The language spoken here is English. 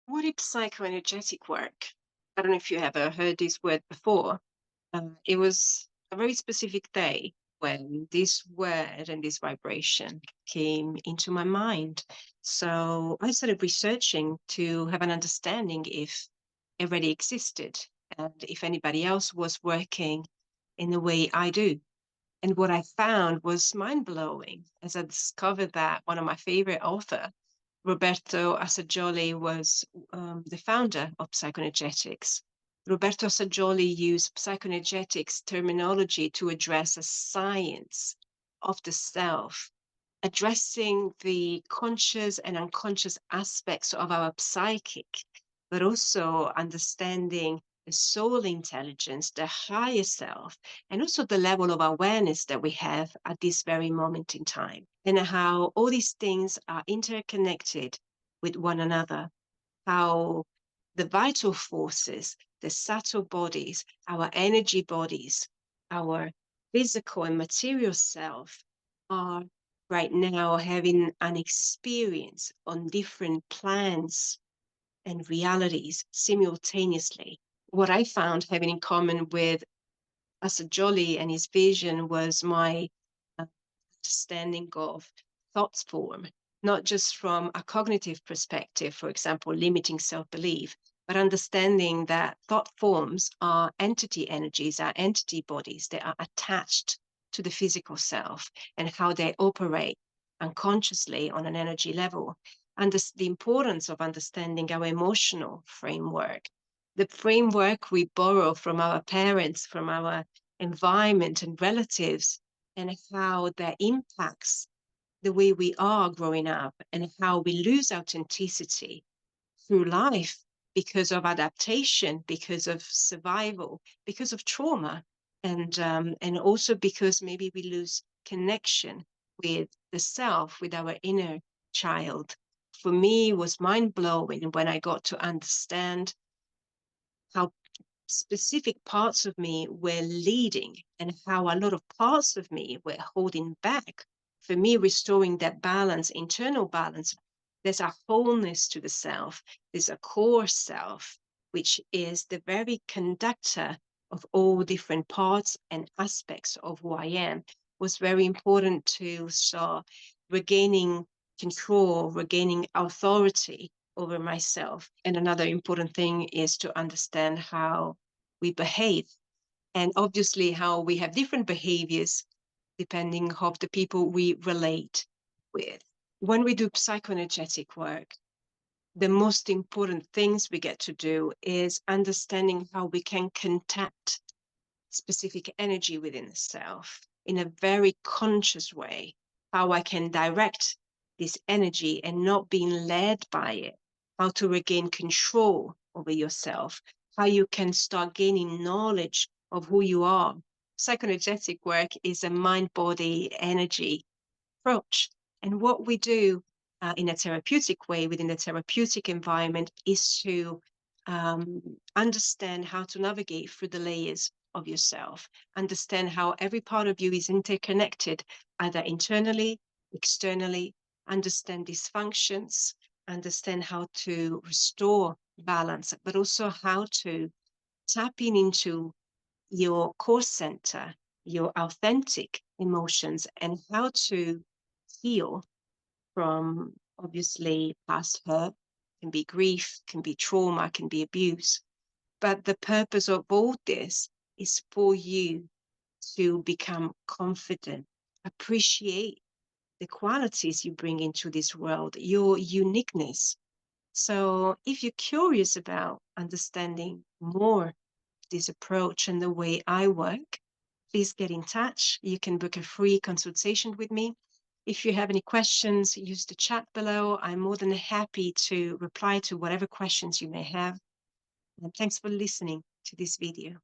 What is psychoenergetic work? I don't know if you ever heard this word before. It was a very specific day when this word and this vibration came into my mind. So I started researching to have an understanding if it already existed and if anybody else was working in the way I do. And what I found was mind blowing as I discovered that one of my favorite authors, Roberto Assaggioli, was the founder of Psychoenergetics. Roberto Assaggioli used psychoenergetics terminology to address a science of the self, addressing the conscious and unconscious aspects of our psychic, but also understanding the soul intelligence, the higher self, and also the level of awareness that we have at this very moment in time, and how all these things are interconnected with one another, how the vital forces, the subtle bodies, our energy bodies, our physical and material self are right now having an experience on different plans and realities simultaneously. What I found having in common with Assagioli and his vision was my understanding of thought form, not just from a cognitive perspective, for example, limiting self-belief, but understanding that thought forms are entity energies, are entity bodies that are attached to the physical self and how they operate unconsciously on an energy level. And the importance of understanding our emotional framework, the framework we borrow from our parents, from our environment and relatives, and how that impacts the way we are growing up and how we lose authenticity through life because of adaptation, because of survival, because of trauma, and also because maybe we lose connection with the self, with our inner child. For me, it was mind blowing when I got to understand how specific parts of me were leading and how a lot of parts of me were holding back. For me, restoring that balance, internal balance, there's a wholeness to the self, there's a core self, which is the very conductor of all different parts and aspects of who I am, was very important to start regaining control, regaining authority over myself. And another important thing is to understand how we behave and obviously how we have different behaviors depending on the people we relate with. When we do psychoenergetic work, the most important things we get to do is understanding how we can contact specific energy within the self in a very conscious way, how I can direct this energy and not being led by it, how to regain control over yourself, how you can start gaining knowledge of who you are. Psychoenergetic work is a mind body energy approach. And what we do in a therapeutic way within the therapeutic environment is to understand how to navigate through the layers of yourself, understand how every part of you is interconnected, either internally, externally, understand dysfunctions, understand how to restore balance, but also how to tap into your core center, your authentic emotions, and how to heal from obviously past hurt, can be grief, can be trauma, can be abuse. But the purpose of all this is for you to become confident, appreciate the qualities you bring into this world, your uniqueness. So if you're curious about understanding more this approach and the way I work, please get in touch. You can book a free consultation with me. If you have any questions, use the chat below. I'm more than happy to reply to whatever questions you may have. And thanks for listening to this video.